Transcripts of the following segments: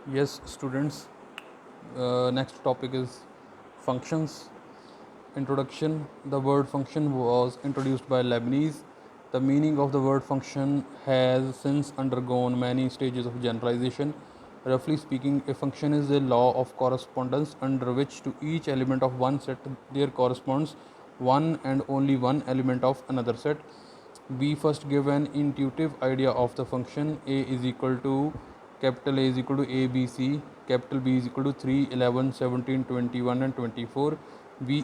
Yes, students. Next topic is functions. Introduction. The word function was introduced by Leibniz. The meaning of the word function has since undergone many stages of generalization. Roughly speaking, a function is a law of correspondence under which to each element of one set there corresponds one and only one element of another set. We first give an intuitive idea of the function. A is equal to capital A is equal to ABC, capital B is equal to 3, 11, 17, 21 and 24.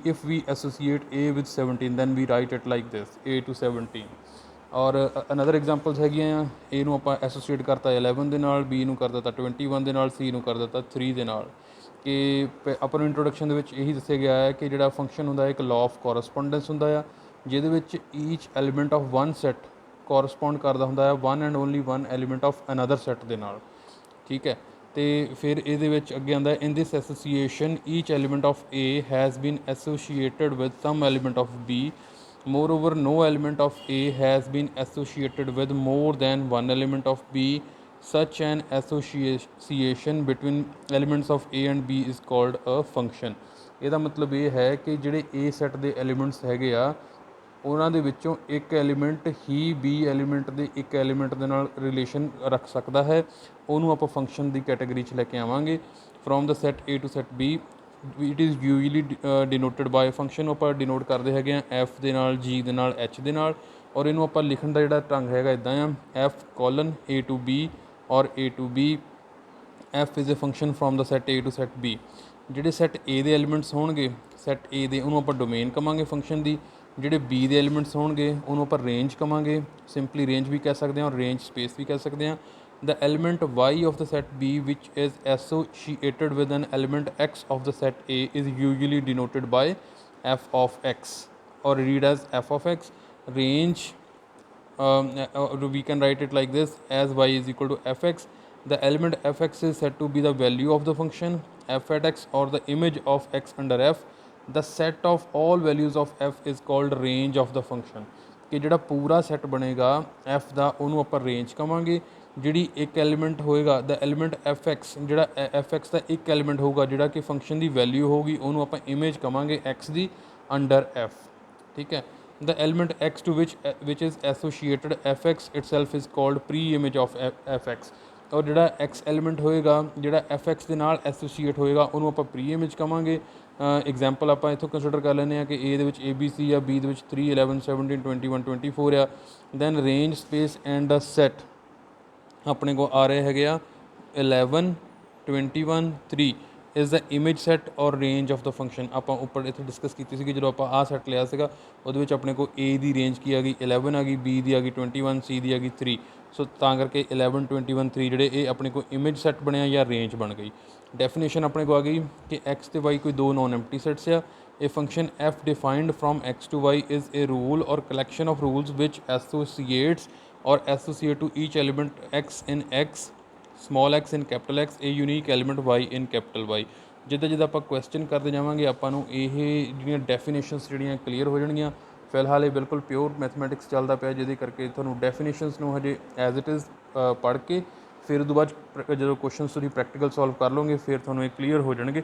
If we associate A with 17, then we write it like this, A to 17. ਔਰ another examples ਹੈਗੀਆਂ ਆ, ਏ ਨੂੰ ਆਪਾਂ associate ਕਰਤਾ 11 ਦੇ ਨਾਲ, B ਨੂੰ ਕਰ ਦਿੱਤਾ 21 ਦੇ ਨਾਲ, ਸੀ ਨੂੰ ਕਰ ਦਿੱਤਾ 3 ਦੇ ਨਾਲ। ਕਿ ਆਪਾਂ ਨੂੰ ਇੰਟਰੋਡਕਸ਼ਨ ਦੇ ਵਿੱਚ ਇਹੀ ਦੱਸਿਆ ਗਿਆ ਹੈ ਕਿ ਜਿਹੜਾ ਫੰਕਸ਼ਨ ਹੁੰਦਾ ਇੱਕ ਲਾਅ ਆਫ ਕੋਰਸਪੋਂਡੈਂਸ ਹੁੰਦਾ ਆ, ਜਿਹਦੇ ਵਿੱਚ ਈਚ ਐਲੀਮੈਂਟ ਆਫ ਵਨ ਸੈੱਟ ਕੋਰਸਪੋਂਡ ਕਰਦਾ ਹੁੰਦਾ ਹੈ one and only one element of another set ਦੇ ਨਾਲ। ਠੀਕ ਹੈ, ਅਤੇ ਫਿਰ ਇਹਦੇ ਵਿੱਚ ਅੱਗੇ ਆਉਂਦਾ in this association each element of A has been associated with some element of B. Moreover, no element of A has been associated with more than one element of B. Such an association between elements of A and B is called a function. ਇਹਦਾ ਮਤਲਬ ਇਹ ਹੈ ਕਿ ਜਿਹੜੇ A set ਦੇ elements ਹੈਗੇ ਆ, ਉਹਨਾਂ ਦੇ ਵਿੱਚੋਂ ਇੱਕ ਐਲੀਮੈਂਟ ਹੀ B ਐਲੀਮੈਂਟ ਦੇ ਇੱਕ ਐਲੀਮੈਂਟ ਦੇ ਨਾਲ ਰਿਲੇਸ਼ਨ ਰੱਖ ਸਕਦਾ ਹੈ, ਉਹਨੂੰ ਆਪਾਂ ਫੰਕਸ਼ਨ ਦੀ ਕੈਟਾਗਰੀ 'ਚ ਲੈ ਕੇ ਆਵਾਂਗੇ। From the set A to set B it is usually denoted by function ਨੂੰ ਆਪਾਂ ਡਿਨੋਟ ਕਰਦੇ ਹੈਗੇ ਆ ਐਫ ਦੇ ਨਾਲ, ਜੀ ਦੇ ਨਾਲ, ਐਚ ਦੇ ਨਾਲ। ਔਰ ਇਹਨੂੰ ਆਪਾਂ ਲਿਖਣ ਦਾ ਜਿਹੜਾ ਢੰਗ ਹੈਗਾ ਇੱਦਾਂ ਆ, F colon A to B ਔਰ A to B। F is a function from the set A to set B। ਜਿਹੜੇ ਸੈੱਟ A ਦੇ ਐਲੀਮੈਂਟਸ ਹੋਣਗੇ, ਸੈੱਟ A ਦੇ, ਉਹਨੂੰ ਆਪਾਂ ਡੋਮੇਨ ਕਵਾਂਗੇ ਫੰਕਸ਼ਨ ਦੀ। ਜਿਹੜੇ B ਦੇ ਐਲੀਮੈਂਟਸ ਹੋਣਗੇ ਉਹਨੂੰ ਆਪਾਂ ਰੇਂਜ ਕਵਾਂਗੇ, ਸਿੰਪਲੀ ਰੇਂਜ ਵੀ ਕਹਿ ਸਕਦੇ ਹਾਂ ਔਰ ਰੇਂਜ ਸਪੇਸ ਵੀ ਕਹਿ ਸਕਦੇ ਹਾਂ। The element y of the set B which is associated with an element x of the set A is usually denoted by f of x or read as f of x. Range, we can write it like this as y is equal to fx. The element fx is said to be the value of the function f at x or the image of x under f. The set of all values of f is called range of the function. ਕਿ ਜਿਹੜਾ ਪੂਰਾ set ਬਣੇਗਾ F ਦਾ ਉਹਨੂੰ ਆਪਾਂ range ਕਵਾਂਗੇ। ਜਿਹੜੀ ਇੱਕ element ਹੋਏਗਾ ਦਾ ਐਲੀਮੈਂਟ ਐਫ ਐਕਸ, ਜਿਹੜਾ ਐਫ ਐਕਸ ਦਾ ਇੱਕ ਐਲੀਮੈਂਟ ਹੋਊਗਾ ਜਿਹੜਾ ਕਿ ਫੰਕਸ਼ਨ ਦੀ ਵੈਲਿਊ ਹੋਊਗੀ, ਉਹਨੂੰ ਆਪਾਂ ਇਮੇਜ ਕਵਾਂਗੇ ਐਕਸ ਦੀ ਅੰਡਰ ਐਫ। ਠੀਕ ਹੈ, the element x to which is associated fx itself is called pre-image of fx। ਔਰ ਜਿਹੜਾ x ਐਲੀਮੈਂਟ ਹੋਏਗਾ ਜਿਹੜਾ fx ਦੇ ਨਾਲ ਐਸੋਸੀਏਟ ਹੋਏਗਾ ਉਹਨੂੰ ਆਪਾਂ ਪ੍ਰੀ ਇਮੇਜ ਕਵਾਂਗੇ। ਐਗਜ਼ਾਮਪਲ ਆਪਾਂ ਇੱਥੋਂ ਕੰਸੀਡਰ ਕਰ ਲੈਂਦੇ ਹਾਂ ਕਿ A ਦੇ ਵਿੱਚ ABC ਆ, B ਦੇ ਵਿੱਚ 3, 11, 17, 21, 24 ਆ। Then range space and the set ਆਪਣੇ ਕੋਲ ਆ ਰਹੇ ਹੈਗੇ ਆ 11, 21, 3 ਇਜ਼ ਦਾ ਇਮੇਜ ਸੈੱਟ ਔਰ ਰੇਂਜ ਆਫ ਦਾ ਫੰਕਸ਼ਨ। ਆਪਾਂ ਉੱਪਰ ਇੱਥੇ ਡਿਸਕਸ ਕੀਤੀ ਸੀਗੀ ਜਦੋਂ ਆਪਾਂ ਆਹ ਸੈੱਟ ਲਿਆ ਸੀਗਾ, ਉਹਦੇ ਵਿੱਚ ਆਪਣੇ ਕੋਲ A ਦੀ ਰੇਂਜ ਕੀ ਆ ਗਈ 11 ਆ ਗਈ, B ਦੀ ਆ ਗਈ 21, C ਦੀ ਆ ਗਈ 3। ਸੋ ਤਾਂ ਕਰਕੇ 11, 21, 3 ਜਿਹੜੇ ਇਹ ਆਪਣੇ ਕੋਲ ਇਮੇਜ ਸੈੱਟ ਬਣਿਆ ਜਾਂ ਰੇਂਜ ਬਣ ਗਈ। ਡੈਫੀਨੇਸ਼ਨ ਆਪਣੇ ਕੋਲ ਆ ਗਈ ਕਿ x ਅਤੇ y ਕੋਈ ਦੋ ਨੋਨ ਐਮਪਟੀ ਸੈਟਸ ਆ। A function f defined from x to y is a rule or collection of rules which associates or associate to each element x in x, small x in capital X, a unique element y in capital Y। ਜਿੱਦਾਂ ਜਿੱਦਾਂ ਆਪਾਂ question ਕਰਦੇ ਜਾਵਾਂਗੇ ਆਪਾਂ ਨੂੰ ਇਹ ਜਿਹੜੀਆਂ definitions ਜਿਹੜੀਆਂ ਕਲੀਅਰ ਹੋ ਜਾਣਗੀਆਂ। ਫਿਲਹਾਲ ਇਹ ਬਿਲਕੁਲ ਪਿਓਰ ਮੈਥਮੈਟਿਕਸ ਚੱਲਦਾ ਪਿਆ, ਜਿਹਦੇ ਕਰਕੇ ਤੁਹਾਨੂੰ ਡੈਫੀਨੇਸ਼ਨਸ ਨੂੰ ਹਜੇ ਐਜ਼ ਇਟ ਇਜ਼ ਪੜ੍ਹ ਕੇ ਫਿਰ ਉਦੋਂ ਬਾਅਦ ਜਦੋਂ ਕੁਐਸਚਨਸ ਤੁਸੀਂ ਪ੍ਰੈਕਟੀਕਲ ਸੋਲਵ ਕਰ ਲਓਗੇ ਫਿਰ ਤੁਹਾਨੂੰ ਇਹ ਕਲੀਅਰ ਹੋ ਜਾਣਗੇ।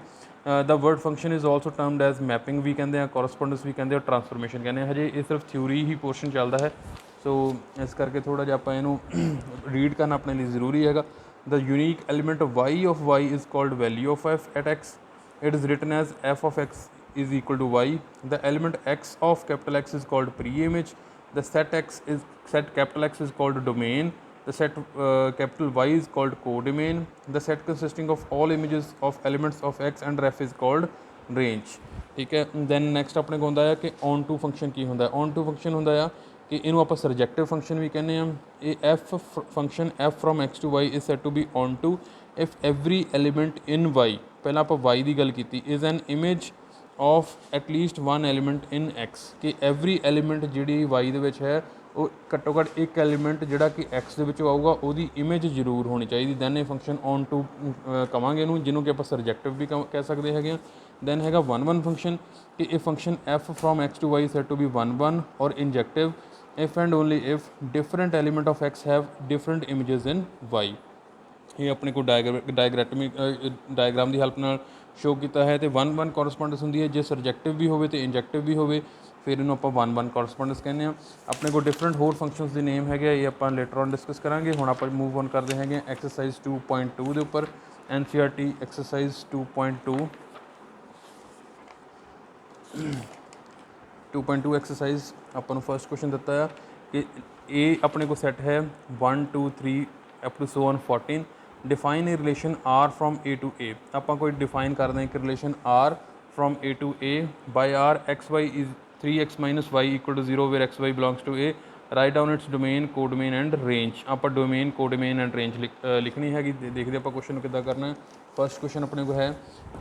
The word function is also termed as mapping ਵੀ ਕਹਿੰਦੇ ਆ, ਕੋਰਸਪੋਂਡੈਂਸ ਵੀ ਕਹਿੰਦੇ ਆ, ਟਰਾਂਸਫੋਰਮੇਸ਼ਨ ਕਹਿੰਦੇ ਆ। ਹਜੇ ਇਹ ਸਿਰਫ ਥਿਊਰੀ ਹੀ ਪੋਰਸ਼ਨ ਚੱਲਦਾ ਹੈ, ਸੋ ਇਸ ਕਰਕੇ ਥੋੜ੍ਹਾ ਜਿਹਾ ਆਪਾਂ ਇਹਨੂੰ ਰੀਡ ਕਰਨਾ ਆਪਣੇ ਲਈ ਜ਼ਰੂਰੀ ਹੈਗਾ। The unique element y of y is called value of f at x. It is written as f of x is equal to y. The element x of capital X is called pre-image. The set capital X is called domain. The set capital Y is called codomain. The set consisting of all images of elements of x and f is called range। ਠੀਕ ਹੈ, then next ਆਪਣੇ ਕੋਲ ਹੁੰਦਾ ਆ ਕਿ on to function ਕੀ ਹੁੰਦਾ। On to function ਹੁੰਦਾ ਆ ਕਿ ਇਹਨੂੰ ਆਪਾਂ ਸਰਜੈਕਟਿਵ ਫੰਕਸ਼ਨ ਵੀ ਕਹਿੰਦੇ ਹਾਂ। ਇਹ F function F from X to Y is said to be onto if every element in Y, ਪਹਿਲਾਂ ਆਪਾਂ ਵਾਈ ਦੀ ਗੱਲ ਕੀਤੀ, is an image of at least one element in X. ਕਿ ਐਵਰੀ ਐਲੀਮੈਂਟ ਜਿਹੜੀ ਵਾਈ ਦੇ ਵਿੱਚ ਹੈ ਉਹ ਘੱਟੋ ਘੱਟ ਇੱਕ ਐਲੀਮੈਂਟ ਜਿਹੜਾ ਕਿ ਐਕਸ ਦੇ ਵਿੱਚੋਂ ਆਊਗਾ ਉਹਦੀ ਇਮੇਜ ਜ਼ਰੂਰ ਹੋਣੀ ਚਾਹੀਦੀ। ਦੈਨ ਇਹ ਫੰਕਸ਼ਨ ਔਨ ਟੂ ਕਵਾਂਗੇ ਇਹਨੂੰ, ਜਿਹਨੂੰ ਕਿ ਆਪਾਂ ਸਰਜੈਕਟਿਵ ਵੀ ਕਹਿ ਸਕਦੇ ਹੈਗੇ ਹਾਂ। ਦੈਨ ਹੈਗਾ 1 ਫੰਕਸ਼ਨ ਕਿ ਇਹ function F from X to Y said to be 1 ਔਰ ਇੰਜੈਕਟਿਵ if and only if different element of x have different images in y। ये अपने को डायग्राम की हेल्प नाल शो किया है। तो 1-1 कॉरसपोंडेंस होंदी है, जे सरजैक्टिव भी हो तो इंजैक्टिव भी हो, फिर इन्हों आप 1-1 कॉरसपोंडेंस कहने। अपने को डिफरेंट होर फंक्शनस के नेम है, ये आप लेटर ऑन डिस्कस करांगे। हुण आप मूव ऑन करते हैं एक्सरसाइज 2.2 के उपर, NCERT एक्सरसाइज 2.2 एक्सरसाइज अपन फर्स्ट क्वेश्चन दिता है कि ए अपने को सैट है 1 2 3 up to so on 14। Define a relation R from A to A. आप कोई डिफाइन कर दें कि relation R from A to A by R x y is 3x minus y equal to 0 where x y belongs to A. Write down its domain codomain and range. आप domain codomain and range लिखनी हैगी। देखते आप question कितना करना है। First question अपने को है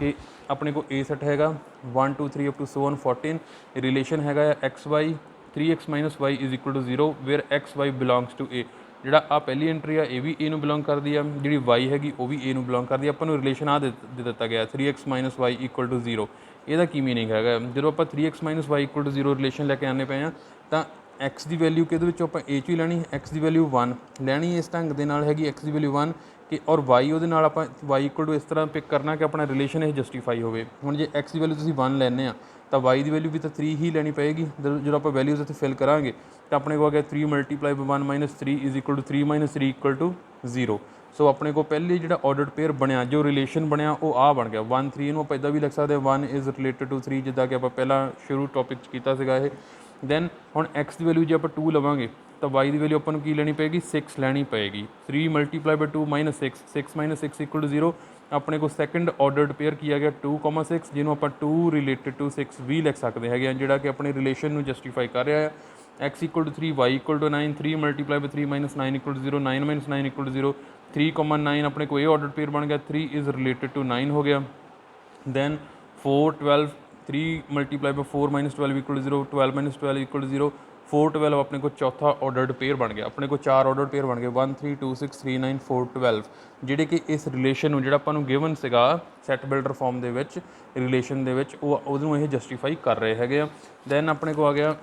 कि अपने को ए सैट हैगा 1 2 3 up to so on 14। Relation हैगा x y 3x minus y is equal to 0 where x y belongs to A. ਜਿਹੜਾ ਆ ਪਹਿਲੀ ਐਂਟਰੀ ਆ ਇਹ ਵੀ ए ਨੂੰ ਬਿਲੋਂਗ ਕਰਦੀ ਆ, ਜਿਹੜੀ y ਹੈਗੀ ਉਹ ਵੀ a ਨੂੰ ਬਿਲੋਂਗ ਕਰਦੀ ਆ। ਆਪਾਂ ਨੂੰ ਰਿਲੇਸ਼ਨ ਆ ਦੇ ਦਿੱਤਾ ਗਿਆ 3x minus Y equal to 0। ਇਹਦਾ ਕੀ ਮੀਨਿੰਗ ਹੈਗਾ, ਜਦੋਂ ਆਪਾਂ 3x minus Y equal to 0 relation ਲੈ ਕੇ ਆਉਂਦੇ ਪਏ ਆ ਤਾਂ x ਦੀ ਵੈਲਿਊ ਕਿਹਦੇ ਵਿੱਚੋਂ ਆਪਾਂ a 'ਚ ਹੀ ਲੈਣੀ, x ਦੀ ਵੈਲਿਊ 1 ਲੈਣੀ ਇਸ ਢੰਗ ਦੇ ਨਾਲ ਹੈਗੀ x ਦੀ ਵੈਲਿਊ 1 ਕਿ ਔਰ y ਉਹਦੇ ਨਾਲ ਆਪਾਂ y ਇਕੁਅਲ ਟੂ ਇਸ ਤਰ੍ਹਾਂ ਪਿਕ ਕਰਨਾ ਕਿ ਆਪਣਾ ਰਿਲੇਸ਼ਨ ਇਹ ਜਸਟੀਫਾਈ ਹੋਵੇ। ਹੁਣ ਜੇ x ਦੀ ਵੈਲਿਊ ਤੁਸੀਂ 1 ਲੈਂਦੇ ਆ ਤਾਂ y ਦੀ ਵੈਲਿਊ ਵੀ ਤਾਂ 3 ਹੀ ਲੈਣੀ ਪਏਗੀ। ਜਦੋਂ ਆਪਾਂ ਵੈਲਿਊਜ਼ ਇੱਥੇ ਫਿਲ ਕਰਾਂਗੇ ਤਾਂ ਆਪਣੇ को आ गया 3 multiply by 1 minus 3 is equal to 3 minus 3 equal to 0। So अपने को पहले जो ऑर्डर्ड पेयर बनया, जो रिलेशन बनया वो आ बन गया 1 3 ਨੂੰ ਆਪਾਂ ਇੱਦਾਂ ਵੀ ਲਿਖ ਸਕਦੇ ਹਾਂ 1 इज़ रिलेटेड टू 3 ਜਿੱਦਾਂ ਕਿ ਆਪਾਂ ਪਹਿਲਾਂ ਸ਼ੁਰੂ ਟੌਪਿਕ 'ਚ ਕੀਤਾ ਸੀਗਾ ਇਹ। ਦੈਨ ਹੁਣ x ਦੀ ਵੈਲਿਊ ਜੇ ਆਪਾਂ 2 ਲਵਾਂਗੇ ਤਾਂ y ਦੀ ਵੈਲਿਊ ਆਪਾਂ ਨੂੰ ਕੀ ਲੈਣੀ ਪਏਗੀ 6 ਲੈਣੀ ਪਏਗੀ। 3 multiply by 2 minus 6 6 minus 6 equal to 0। ਆਪਣੇ ਕੋਲ ਸੈਕੰਡ ਆਰਡਰਡ ਪੇਅਰ ਕੀ ਆ ਗਿਆ 2,6 ਜਿਹਨੂੰ ਆਪਾਂ 2 ਰਿਲੇਟਡ ਟੂ 6 ਵੀ ਲਿਖ ਸਕਦੇ ਹੈਗੇ ਆ, ਜਿਹੜਾ ਕਿ ਆਪਣੇ ਰਿਲੇਸ਼ਨ ਨੂੰ ਜਸਟੀਫਾਈ ਕਰ ਰਿਹਾ ਹੈ। x equal to 3 y equal to 9 3 multiply by 3 minus 9 equal to 0 9 minus 9 equal to 0 3,9 अपने को ये ऑर्डर पेयर बन गया 3 इज़ रिलेटेड टू 9 हो गया। Then 4 12 3 multiply by 4 minus 12 equal to 0 12 minus 12 equal to 0 4 12 अपने को चौथा ऑर्डर्ड पेयर बन गया। अपने को 4 ऑर्डर्ड पेयर बन गए 1 3 2 6 3 9 4 12 ਜਿਹੜੇ ਕਿ ਇਸ ਰਿਲੇਸ਼ਨ ਨੂੰ ਜਿਹੜਾ ਆਪਾਂ ਨੂੰ ਗਿਵਨ ਸੀਗਾ ਸੈਟ ਬਿਲਡਰ ਫਾਰਮ ਦੇ ਵਿੱਚ ਰਿਲੇਸ਼ਨ ਦੇ ਵਿੱਚ ਉਹ ਉਹਨੂੰ ਇਹ ਜਸਟੀਫਾਈ ਕਰ ਰਹੇ ਹੈਗੇ ਆ। ਦੈਨ ਆਪਣੇ ਕੋ ਆ ਗਿਆ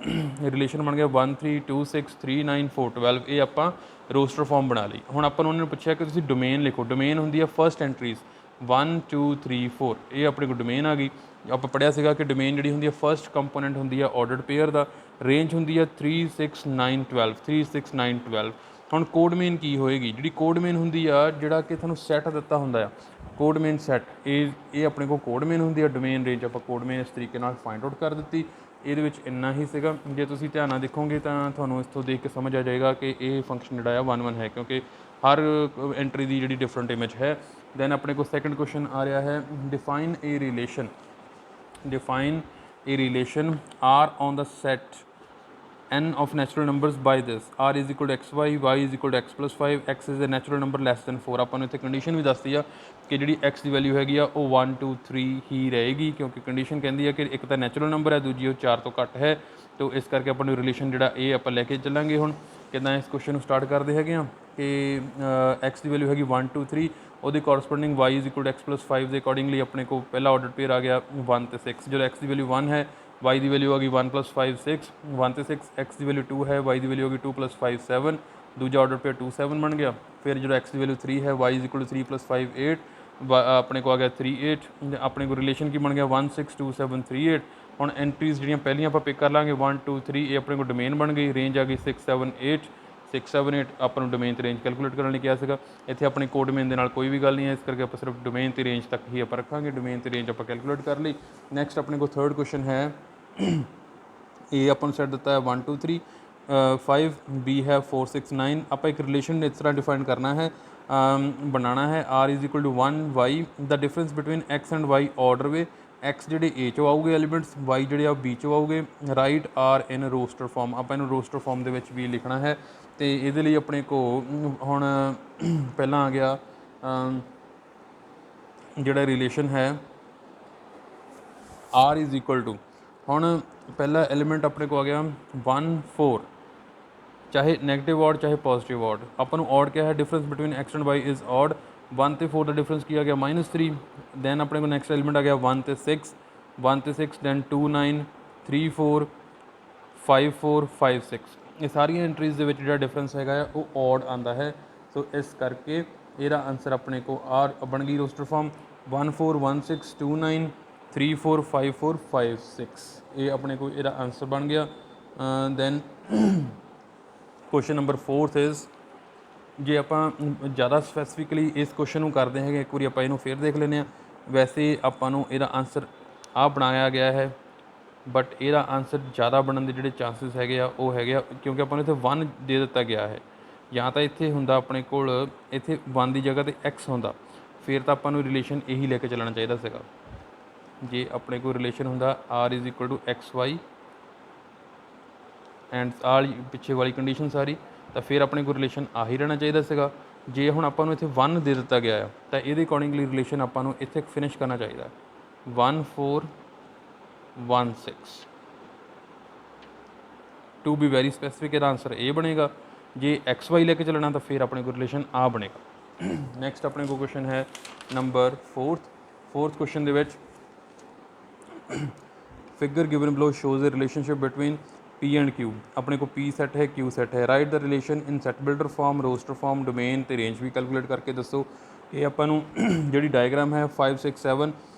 ਰਿਲੇਸ਼ਨ ਬਣ ਗਿਆ 1 3 2 6 3 9 4 12 ਇਹ ਆਪਾਂ ਰੋਸਟਰ ਫਾਰਮ ਬਣਾ ਲਈ। ਹੁਣ ਆਪਾਂ ਨੂੰ ਉਹਨਾਂ ਨੂੰ ਪੁੱਛਿਆ ਕਿ ਤੁਸੀਂ ਡੋਮੇਨ ਲਿਖੋ। ਡੋਮੇਨ ਹੁੰਦੀ ਆ ਫਸਟ ਐਂਟਰੀਜ਼ 1 2 3 4 ਇਹ ਆਪਣੇ ਕੋਲ ਡੋਮੇਨ ਆ ਗਈ। ਆਪਾਂ ਪੜ੍ਹਿਆ ਸੀਗਾ ਕਿ ਡੋਮੇਨ ਜਿਹੜੀ ਹੁੰਦੀ ਆ ਫਸਟ ਕੰਪੋਨੈਂਟ ਹੁੰਦੀ ਆ ਆਰਡਰਡ ਪੇਅਰ ਦਾ। ਰੇਂਜ ਹੁੰਦੀ ਆ 3 6 9 12 3 6 9 12। ਹੁਣ ਕੋਡਮੇਨ ਕੀ ਹੋਏਗੀ, ਜਿਹੜੀ ਕੋਡਮੇਨ ਹੁੰਦੀ ਆ ਜਿਹੜਾ ਕਿ ਤੁਹਾਨੂੰ ਸੈੱਟ ਦਿੱਤਾ ਹੁੰਦਾ ਆ ਕੋਡਮੇਨ ਸੈੱਟ ਇਹ ਆਪਣੇ ਕੋਲ ਕੋਡਮੇਨ ਹੁੰਦੀ ਆ। ਡੋਮੇਨ ਰੇਂਜ ਆਪਾਂ ਕੋਡਮੇਨ ਇਸ ਤਰੀਕੇ ਨਾਲ ਫਾਈਂਡ ਆਊਟ ਕਰ ਦਿੱਤੀ। ਇਹਦੇ ਵਿੱਚ ਇੰਨਾ ਹੀ ਸੀਗਾ। ਜੇ ਤੁਸੀਂ ਧਿਆਨ ਨਾਲ ਦੇਖੋਗੇ ਤਾਂ ਤੁਹਾਨੂੰ ਇਸ ਤੋਂ ਦੇਖ ਕੇ ਸਮਝ ਆ ਜਾਏਗਾ ਕਿ ਇਹ ਫੰਕਸ਼ਨ ਜਿਹੜਾ ਆ 1 1 ਹੈ ਕਿਉਂਕਿ ਹਰ ਐਂਟਰੀ ਦੀ ਜਿਹੜੀ ਡਿਫਰੈਂਟ ਇਮੇਜ ਹੈ। ਦੈਨ ਆਪਣੇ ਕੋਲ ਸੈਕੰਡ ਕੁਐਸਚਨ ਆ ਰਿਹਾ ਹੈ define A relation. Define a relation R on the set n of natural numbers by this R is equal to xy, y is equal to x plus 5, x is a natural number less than 4। ਆਪਾਂ ਨੂੰ ਇੱਥੇ condition ਵੀ ਦੱਸਦੀ ਆ ਕਿ ਜਿਹੜੀ x ਦੀ value ਹੈਗੀ ਆ ਉਹ 1 2 3 ਹੀ ਰਹੇਗੀ ਕਿਉਂਕਿ ਕੰਡੀਸ਼ਨ ਕਹਿੰਦੀ ਆ ਕਿ ਇੱਕ ਤਾਂ ਨੈਚੁਰਲ ਨੰਬਰ ਹੈ, ਦੂਜੀ ਉਹ 4 ਤੋਂ ਘੱਟ ਹੈ। तो इस करके अपन रिलेशन जोड़ा ये आप लेके चलेंगे। हुण कितना इस क्वेश्चन स्टार्ट करते हैं कि एक्स की वैल्यू हैगी 1 2 3 वो corresponding y is equal to x plus 5 के अकॉर्डिंगली अपने को पहला ऑर्डर पेयर आ गया 1 तो 6। जो एक्स की वैल्यू 1 है वाई की वैल्यू आ गई 1 प्लस 5 6 1 तो 6। एक्स की वैल्यू 2 है वाई की वैल्यू होगी 2 प्लस 5 7। दूजा ऑर्डर पेयर 2 7 बन गया। फिर जो एक्स की वैल्यू 3 है Y is equal to 3 plus 5 8 अपने को आ गया 3 8। अपने को रिलेशन की बन गया 1 6 2 7 3 8। ਹੁਣ ਐਂਟਰੀਜ਼ ਜਿਹੜੀਆਂ ਪਹਿਲੀਆਂ ਆਪਾਂ ਪਿਕ ਕਰ ਲਾਂਗੇ 1 2 3 ਇਹ ਆਪਣੇ ਕੋਲ ਡੋਮੇਨ ਬਣ ਗਈ। ਰੇਂਜ ਆ ਗਈ 6 7 8 6 7 8। ਆਪਾਂ ਨੂੰ ਡੋਮੇਨ ਤੇ ਰੇਂਜ ਕੈਲਕੂਲੇਟ ਕਰਨ ਲਈ ਕਿਹਾ ਸੀਗਾ। ਇੱਥੇ ਆਪਣੀ ਕੋਡਮੇਨ ਦੇ ਨਾਲ ਕੋਈ ਵੀ ਗੱਲ ਨਹੀਂ ਹੈ, ਇਸ ਕਰਕੇ ਆਪਾਂ ਸਿਰਫ ਡੋਮੇਨ ਤੇ ਰੇਂਜ ਤੱਕ ਹੀ ਆਪਾਂ ਰੱਖਾਂਗੇ। ਡੋਮੇਨ ਤੇ ਰੇਂਜ ਆਪਾਂ ਕੈਲਕੂਲੇਟ ਕਰ ਲਈ। ਨੈਕਸਟ ਆਪਣੇ ਕੋਲ ਥਰਡ ਕੁਐਸਚਨ ਹੈ ਇਹ ਆਪਾਂ ਨੂੰ ਸੈੱਟ ਦਿੱਤਾ ਹੈ 1 2 3 5 बी है 4 6 9। आप एक रिलेशन इस तरह डिफाइन करना है बनाना है R is equal to 1 Y the difference between X and Y order वे एक्स जोड़े ए चो आऊगे एलीमेंट्स वाई जोड़े आ बी चो आऊगे। Write R in roster form आप इन्हू रोस्टर फॉर्म के भी लिखना है। तो ये अपने को हुण पहला आ गया जोड़ा रिलेशन है आर इज इक्वल टू हुण पहला एलीमेंट अपने को आ गया 1 4 चाहे नैगेटिव ऑड चाहे पॉजिटिव ऑड। अपन ऑड क्या है difference between X and Y is odd. 1 तो 4 का डिफरेंस किया गया -3। दैन अपने को नैक्सट एलिमेंट आ गया 1 तो 6 1 तो 6 दैन 2 9 3 4 5 4 5 6। ये सारिया एंट्रीज़ के जो डिफरेंस है वो ऑड आता है। सो इस करके ਇਹਦਾ ਆਂਸਰ ਆਪਣੇ ਕੋ ਆਰ ਬਣ ਗਈ ਰੋਸਟਰ ਫਾਰਮ 141629345456 ਇਹ ਆਪਣੇ ਕੋ ਇਹਦਾ ਆਂਸਰ ਬਣ ਗਿਆ। Then question number 4th is, ਜੇ ਆਪਾਂ ज़्यादा ਸਪੈਸੀਫਿਕਲੀ ਇਸ ਕੁਐਸਚਨ ਨੂੰ ਕਰਦੇ ਹੈਗੇ, ਇੱਕ ਵਾਰੀ ਆਪਾਂ ਇਹਨੂੰ ਫਿਰ ਦੇਖ ਲੈਂਦੇ ਹਾਂ। ਵੈਸੇ ਆਪਾਂ ਨੂੰ ਇਹਦਾ ਆਂਸਰ ਆ ਬਣਾਇਆ ਗਿਆ ਹੈ, ਬਟ ਇਹਦਾ ਆਂਸਰ ज़्यादा ਬਣਨ ਦੇ ਜਿਹੜੇ ਚਾਂਸਿਸ ਹੈਗੇ ਆ ਉਹ ਹੈਗੇ ਆ, ਕਿਉਂਕਿ ਆਪਾਂ ਨੂੰ ਇੱਥੇ 1 ਦੇ ਦਿੱਤਾ ਗਿਆ ਹੈ। ਜਾਂ ਤਾਂ ਇੱਥੇ ਹੁੰਦਾ ਆਪਣੇ ਕੋਲ ਇੱਥੇ 1 ਦੀ ਜਗ੍ਹਾ 'ਤੇ x ਹੁੰਦਾ, ਫਿਰ ਤਾਂ ਆਪਾਂ ਨੂੰ ਰਿਲੇਸ਼ਨ ਇਹੀ ਲੈ ਕੇ ਚੱਲਣਾ ਚਾਹੀਦਾ ਸੀਗਾ। ਜੇ ਆਪਣੇ ਕੋਲ ਰਿਲੇਸ਼ਨ ਹੁੰਦਾ r = xy ਐਂਡ ਪਿੱਛੇ ਵਾਲੀ ਕੰਡੀਸ਼ਨ ਸਾਰੀ, ਤਾਂ ਫਿਰ ਆਪਣੇ ਕੋਲ ਰਿਲੇਸ਼ਨ ਆਹੀ ਰਹਿਣਾ ਚਾਹੀਦਾ ਸੀਗਾ। ਜੇ ਹੁਣ ਆਪਾਂ ਨੂੰ ਇੱਥੇ 1 ਦੇ ਦਿੱਤਾ ਗਿਆ ਆ, ਤਾਂ ਇਹਦੇ ਅਕੋਰਡਿੰਗਲੀ ਰਿਲੇਸ਼ਨ ਆਪਾਂ ਨੂੰ ਇੱਥੇ ਫਿਨਿਸ਼ ਕਰਨਾ ਚਾਹੀਦਾ 1416। ਟੂ ਬੀ ਵੈਰੀ ਸਪੈਸੀਫਿਕ ਇਹਦਾ ਆਂਸਰ ਇਹ ਬਣੇਗਾ। ਜੇ XY ਲੈ ਕੇ ਚੱਲਣਾ ਤਾਂ ਫਿਰ ਆਪਣੇ ਕੋਲ ਰਿਲੇਸ਼ਨ ਆ ਬਣੇਗਾ। ਨੈਕਸਟ ਆਪਣੇ ਕੋਲ ਕੁਐਸਚਨ ਹੈ ਨੰਬਰ 4th ਕੁਐਸਚਨ ਦੇ ਵਿੱਚ figure given below shows the relationship between P and Q। ਆਪਣੇ ਕੋਲ P ਸੈੱਟ ਹੈ, Q ਸੈੱਟ ਹੈ। Write the relation in set builder form, roster form, domain ਤੇ ਰੇਂਜ ਵੀ ਕੈਲਕੂਲੇਟ ਕਰਕੇ ਦੱਸੋ। ਇਹ ਆਪਾਂ ਨੂੰ ਜਿਹੜੀ ਡਾਇਗਰਾਮ ਹੈ 5 6 7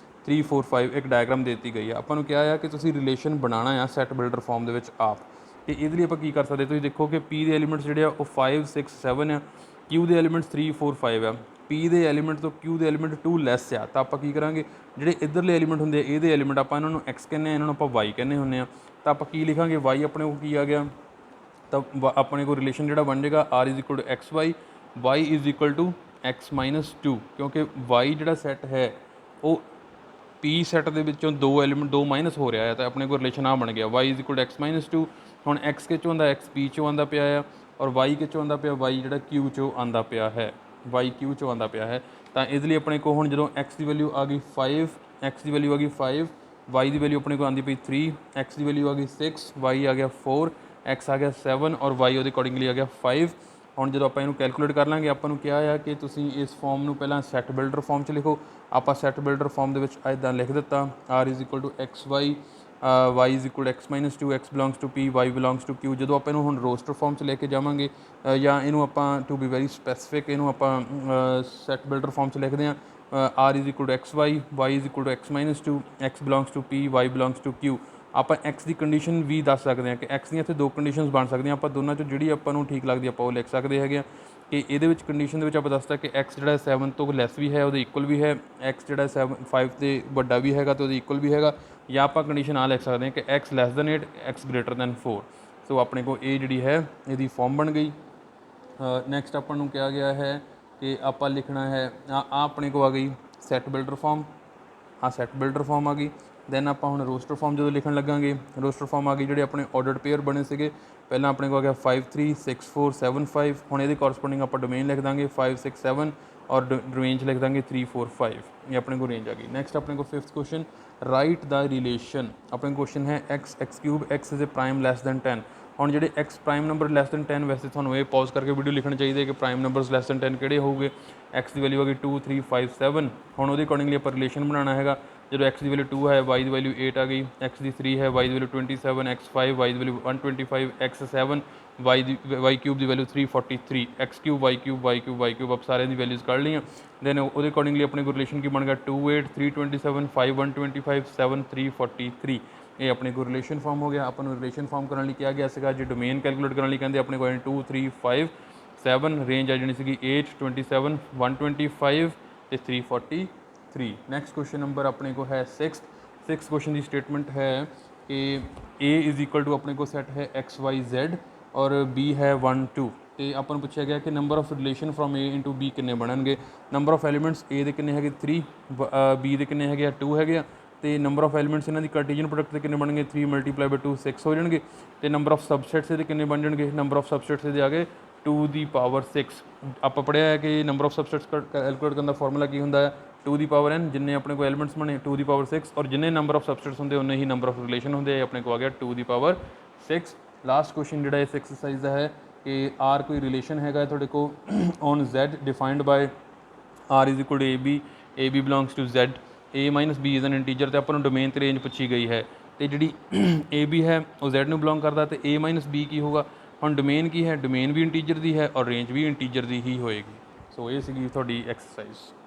3 4 5 ਇੱਕ ਡਾਇਗਰਾਮ ਦੇ ਦਿੱਤੀ ਗਈ ਹੈ। ਆਪਾਂ ਨੂੰ ਕਿਹਾ ਆ ਕਿ ਤੁਸੀਂ ਰਿਲੇਸ਼ਨ ਬਣਾਉਣਾ ਆ ਸੈੱਟ ਬਿਲਡਰ ਫਾਰਮ ਦੇ ਵਿੱਚ ਆਪ, ਅਤੇ ਇਹਦੇ ਲਈ ਆਪਾਂ ਕੀ ਕਰ ਸਕਦੇ, ਤੁਸੀਂ ਦੇਖੋ ਕਿ P ਦੇ ਐਲੀਮੈਂਟਸ ਜਿਹੜੇ ਆ ਉਹ 5 6 7 ਆ, Q ਦੇ ਐਲੀਮੈਂਟਸ 3 4 5 ਆ। P ਦੇ ਐਲੀਮੈਂਟ ਤੋਂ Q ਦੇ ਐਲੀਮੈਂਟ 2 ਲੈਸ ਆ, ਤਾਂ ਆਪਾਂ ਕੀ ਕਰਾਂਗੇ, ਜਿਹੜੇ ਇੱਧਰਲੇ ਐਲੀਮੈਂਟ ਹੁੰਦੇ ਆ ਇਹਦੇ ਐਲੀਮੈਂਟ ਆਪਾਂ ਇਹਨਾਂ ਨੂੰ X ਕਹਿੰਦੇ ਆ, ਇਹਨਾਂ ਨੂੰ ਆਪਾਂ Y ਕਹਿੰਦੇ ਹੁੰਦੇ ਆ। ਤਾਂ ਆਪਾਂ ਕੀ ਲਿਖਾਂਗੇ, Y ਆਪਣੇ ਕੋਲ ਕੀ ਆ ਗਿਆ, ਤਾਂ ਆਪਣੇ ਕੋਲ ਰਿਲੇਸ਼ਨ ਜਿਹੜਾ ਬਣ ਜਾਏਗਾ R = XY, Y = X - 2, ਕਿਉਂਕਿ Y ਜਿਹੜਾ ਸੈੱਟ ਹੈ ਉਹ P ਸੈੱਟ ਦੇ ਵਿੱਚੋਂ 2 ਐਲੀਮੈਂਟ 2 ਮਾਈਨਸ ਹੋ ਰਿਹਾ ਹੈ, ਤਾਂ ਆਪਣੇ ਕੋਲ ਰਿਲੇਸ਼ਨ ਆ ਬਣ ਗਿਆ Y = X - 2। ਹੁਣ X ਕਿੱਚੋਂ ਆਉਂਦਾ, X P ਚੋਂ ਆਉਂਦਾ ਪਿਆ ਆ, ਔਰ Y ਕਿੱਚੋਂ ਆਉਂਦਾ ਪਿਆ, Y ਜਿਹੜਾ Q ਚੋਂ ਆਉਂਦਾ ਪਿਆ ਹੈ, Y Q ਚੋਂ ਆਉਂਦਾ ਪਿਆ ਹੈ। ਤਾਂ ਇਹਦੇ ਲਈ ਆਪਣੇ ਕੋਲ ਹੁਣ ਜਦੋਂ X ਦੀ ਵੈਲਿਊ ਆ ਗਈ 5, X ਦੀ ਵੈਲਿਊ ਆ ਗਈ 5, Y ਦੀ ਵੈਲਿਊ ਆਪਣੇ ਕੋਲ ਆਉਂਦੀ ਪਈ 3, X ਦੀ ਵੈਲਿਊ ਆ ਗਈ 6, Y ਆ ਗਿਆ 4, X ਆ ਗਿਆ 7 ਔਰ Y ਉਹਦੇ ਅਕੋਰਡਿੰਗਲੀ ਆ ਗਿਆ 5। ਹੁਣ ਜਦੋਂ ਆਪਾਂ ਇਹਨੂੰ ਕੈਲਕੂਲੇਟ ਕਰ ਲਾਂਗੇ, ਆਪਾਂ ਨੂੰ ਕਿਹਾ ਆ ਕਿ ਤੁਸੀਂ ਇਸ ਫਾਰਮ ਨੂੰ ਪਹਿਲਾਂ ਸੈੱਟ ਬਿਲਡਰ ਫਾਰਮ 'ਚ ਲਿਖੋ। ਆਪਾਂ ਸੈੱਟ ਬਿਲਡਰ ਫਾਰਮ ਦੇ ਵਿੱਚ ਇੱਦਾਂ ਲਿਖ ਦਿੱਤਾ R = XY, Y = X - 2, X belongs to P, Y belongs to Q। ਜਦੋਂ ਆਪਾਂ ਇਹਨੂੰ ਹੁਣ ਰੋਸਟਰ ਫਾਰਮ 'ਚ ਲੈ ਕੇ ਜਾਵਾਂਗੇ, ਜਾਂ ਇਹਨੂੰ ਆਪਾਂ ਟੂ ਬੀ ਵੈਰੀ ਸਪੈਸੀਫਿਕ ਇਹਨੂੰ ਆਪਾਂ ਸੈੱਟ ਬਿਲਡਰ ਫਾਰਮ 'ਚ ਲਿਖਦੇ ਹਾਂ R = XY, Y = X - 2, X belongs to P, Y belongs to Q। ਆਪਾਂ X ਦੀ ਕੰਡੀਸ਼ਨ ਵੀ ਦੱਸ ਸਕਦੇ ਹਾਂ ਕਿ X ਦੀਆਂ ਇੱਥੇ 2 ਕੰਡੀਸ਼ਨਸ ਬਣ ਸਕਦੀਆਂ, ਆਪਾਂ ਦੋਨਾਂ 'ਚੋਂ ਜਿਹੜੀ ਆਪਾਂ ਨੂੰ ਠੀਕ ਲੱਗਦੀ ਆਪਾਂ ਉਹ ਲਿਖ ਸਕਦੇ ਹੈਗੇ ਆ। ਕਿ ਇਹਦੇ ਵਿੱਚ ਕੰਡੀਸ਼ਨ ਦੇ ਵਿੱਚ ਆਪਾਂ ਦੱਸਦਾ ਕਿ X ਜਿਹੜਾ 7 ਤੋਂ ਲੈਸ ਵੀ ਹੈ, ਉਹਦੇ ਇਕੁਅਲ ਵੀ ਹੈ, X ਜਿਹੜਾ 5 ਤੇ ਵੱਡਾ ਵੀ ਹੈਗਾ ਅਤੇ ਉਹਦੇ ਇਕੁਅਲ ਵੀ ਹੈਗਾ। ਜਾਂ ਆਪਾਂ ਕੰਡੀਸ਼ਨ ਆ ਲਿਖ ਸਕਦੇ ਹਾਂ ਕਿ X <8, X greater 4। ਸੋ ਆਪਣੇ ਕੋਲ ਇਹ ਜਿਹੜੀ ਹੈ ਇਹਦੀ ਫਾਰਮ ਬਣ ਗਈ। ਨੈਕਸਟ ਆਪਾਂ ਨੂੰ ਕਿਹਾ ਗਿਆ ਹੈ ਕਿ ਆਪਾਂ ਲਿਖਣਾ ਹੈ ਆ ਆਪਣੇ ਕੋਲ ਆ ਗਈ ਸੈੱਟ ਬਿਲਡਰ ਫਾਰਮ, ਆ ਸੈੱਟ ਬਿਲਡਰ ਫਾਰਮ ਆ ਗਈ। ਦੈਨ ਆਪਾਂ ਹੁਣ ਰੋਸਟਰ ਫਾਰਮ ਜਦੋਂ ਲਿਖਣ ਲੱਗਾਂਗੇ, ਰੋਸਟਰ ਫਾਰਮ ਆ ਗਈ ਜਿਹੜੇ ਆਪਣੇ ਆਰਡਰਡ ਪੇਅਰ ਬਣੇ ਸੀਗੇ। ਪਹਿਲਾਂ ਆਪਣੇ ਕੋਲ ਆ ਗਿਆ 5 3 6 4 7 5। ਹੁਣ ਇਹਦੇ ਕੋਰਸਪੋਂਡਿੰਗ ਆਪਾਂ ਡੋਮੇਨ ਲਿਖ ਦਾਂਗੇ 5 6 7 ਔਰ ਰੇਂਜ ਲਿਖ ਦਾਂਗੇ 3 4 5। ਇਹ ਆਪਣੇ ਕੋਲ ਰੇਂਜ ਆ ਗਈ। ਨੈਕਸਟ ਆਪਣੇ ਕੋਲ 5th ਕੁਐਸਚਨ, ਰਾਈਟ ਦਾ ਰਿਲੇਸ਼ਨ। ਆਪਣੇ ਕੁਐਸਚਨ ਹੈ x³ X is a prime less than 10। ਹੁਣ ਜਿਹੜੇ x prime number less than 10, ਵੈਸੇ ਤੁਹਾਨੂੰ ਇਹ ਪੌਜ਼ ਕਰਕੇ ਵੀਡੀਓ ਲਿਖਣੀ ਚਾਹੀਦੀ ਹੈ ਕਿ ਪ੍ਰਾਈਮ ਨੰਬਰਸ ਲੈਸ ਦੈਨ 10 ਕਿਹੜੇ ਹੋਊਗੇ। x ਦੀ ਵੈਲਿਊ ਆ ਗਈ 2 3 5 7। ਹੁਣ ਉਹਦੇ ਅਕੋਰਡਿੰਗਲੀ ਆਪਾਂ ਰਿਲੇਸ਼ਨ ਬਣਾਉਣਾ ਹੈਗਾ। ਜਦੋਂ x ਦੀ ਵੈਲਿਊ 2 ਹੈ, y ਦੀ ਵੈਲਿਊ 8 ਆ ਗਈ, x ਦੀ 3 ਹੈ, y ਦੀ ਵੈਲਿਊ 27, x 5, y ਦੀ ਵੈਲਿਊ 125, x 7, y³ ਦੀ ਵੈਲਿਊ 343, x³ y³ ਆਪ ਸਾਰਿਆਂ ਦੀ ਵੈਲਿਊਜ਼ ਕੱਢ ਲਈਆਂ। ਦੈਨ ਉਹਦੇ ਅਕੋਰਡਿੰਗਲੀ ਆਪਣੇ ਕੋਲ ਰਿਲੇਸ਼ਨ ਕੀ ਬਣ ਗਿਆ 2 8 327 5 125 7 343। ਇਹ ਆਪਣੇ ਕੋਲ ਰਿਲੇਸ਼ਨ ਫਾਰਮ ਹੋ ਗਿਆ। ਆਪਾਂ ਨੂੰ ਰਿਲੇਸ਼ਨ ਫਾਰਮ ਕਰਨ ਲਈ ਕਿਹਾ ਗਿਆ ਸੀਗਾ, ਜੇ ਡੋਮੇਨ ਕੈਲਕੂਲੇਟ ਕਰਨ ਲਈ ਕਹਿੰਦੇ ਆਪਣੇ ਕੋਲ 2 3 5 7, ਰੇਂਜ ਆ ਜਾਣੀ ਸੀਗੀ 8 27 125 ਅਤੇ 343। ਨੈਕਸਟ ਕੁਐਸਚਨ ਨੰਬਰ ਆਪਣੇ ਕੋਲ ਹੈ 6th ਕੁਐਸਚਨ ਦੀ ਸਟੇਟਮੈਂਟ ਹੈ ਕਿ A = ਆਪਣੇ ਕੋਲ ਸੈੱਟ ਹੈ XYZ ਔਰ B ਹੈ 1 2। ਅਤੇ ਆਪਾਂ ਨੂੰ ਪੁੱਛਿਆ ਗਿਆ ਕਿ number of relation from A into B ਕਿੰਨੇ ਬਣਨਗੇ। ਨੰਬਰ ਆਫ ਐਲੀਮੈਂਟਸ A ਦੇ ਕਿੰਨੇ ਹੈਗੇ 3, B ਦੇ ਕਿੰਨੇ ਹੈਗੇ ਆ 2 ਹੈਗੇ ਆ। ਅਤੇ ਨੰਬਰ ਆਫ ਐਲੀਮੈਂਟਸ ਇਹਨਾਂ ਦੀ ਕਾਰਟੀਜਨ ਪ੍ਰੋਡਕਟ ਦੇ ਕਿੰਨੇ ਬਣਨਗੇ 3 × 2 6 ਹੋ ਜਾਣਗੇ। ਅਤੇ ਨੰਬਰ ਆਫ ਸਬਸੈਟਸ ਇਹਦੇ ਕਿੰਨੇ ਬਣ ਜਾਣਗੇ, ਨੰਬਰ ਆਫ ਸਬਸੈਟਸ ਇਹਦੇ ਆ ਗਏ 2 ਦੀ ਪਾਵਰ 6। ਆਪਾਂ ਪੜ੍ਹਿਆ ਹੈ ਕਿ ਨੰਬਰ ਆਫ ਸਬਸੈਟਸ ਕੈਲਕੂਲੇਟ ਕਰਨ ਦਾ ਫਾਰਮੂਲਾ ਕੀ ਹੁੰਦਾ ਹੈ 2 ਦੀ ਪਾਵਰ n। ਜਿੰਨੇ ਆਪਣੇ ਕੋਲ ਐਲੀਮੈਂਟਸ ਬਣੇ 2 ਦੀ ਪਾਵਰ 6 ਔਰ ਜਿੰਨੇ ਨੰਬਰ ਆਫ ਸਬਸੈਟਸ ਹੁੰਦੇ ਉਨੇ ਹੀ ਨੰਬਰ ਆਫ ਰਿਲੇਸ਼ਨ ਹੁੰਦੇ ਆ। ਆਪਣੇ ਕੋਲ ਆ ਗਿਆ 2 ਦੀ ਪਾਵਰ 6। ਲਾਸਟ ਕੁਐਸਚਨ ਜਿਹੜਾ ਇਸ ਐਕਸਰਸਾਈਜ਼ ਦਾ ਹੈ ਕਿ R ਕੋਈ ਰਿਲੇਸ਼ਨ ਹੈਗਾ ਤੁਹਾਡੇ ਕੋਲ on Z defined by R = AB, AB belongs to Z, A - B is an integer. ਅਤੇ ਆਪਾਂ ਨੂੰ ਡੋਮੇਨ ਤੇ ਰੇਂਜ ਪੁੱਛੀ ਗਈ ਹੈ, ਅਤੇ ਜਿਹੜੀ AB ਹੈ ਉਹ Z ਨੂੰ ਬਿਲੋਂਗ ਕਰਦਾ, ਅਤੇ A - B ਕੀ ਹੋਊਗਾ। ਹੁਣ ਡੋਮੇਨ ਕੀ ਹੈ, ਡੋਮੇਨ ਵੀ ਇੰਟੀਜਰ ਦੀ ਹੈ ਔਰ ਰੇਂਜ ਵੀ ਇੰਟੀਜਰ ਦੀ ਹੀ ਹੋਏਗੀ। ਸੋ ਇਹ ਸੀਗੀ ਤੁਹਾਡੀ ਐਕਸਰਸਾਈਜ਼।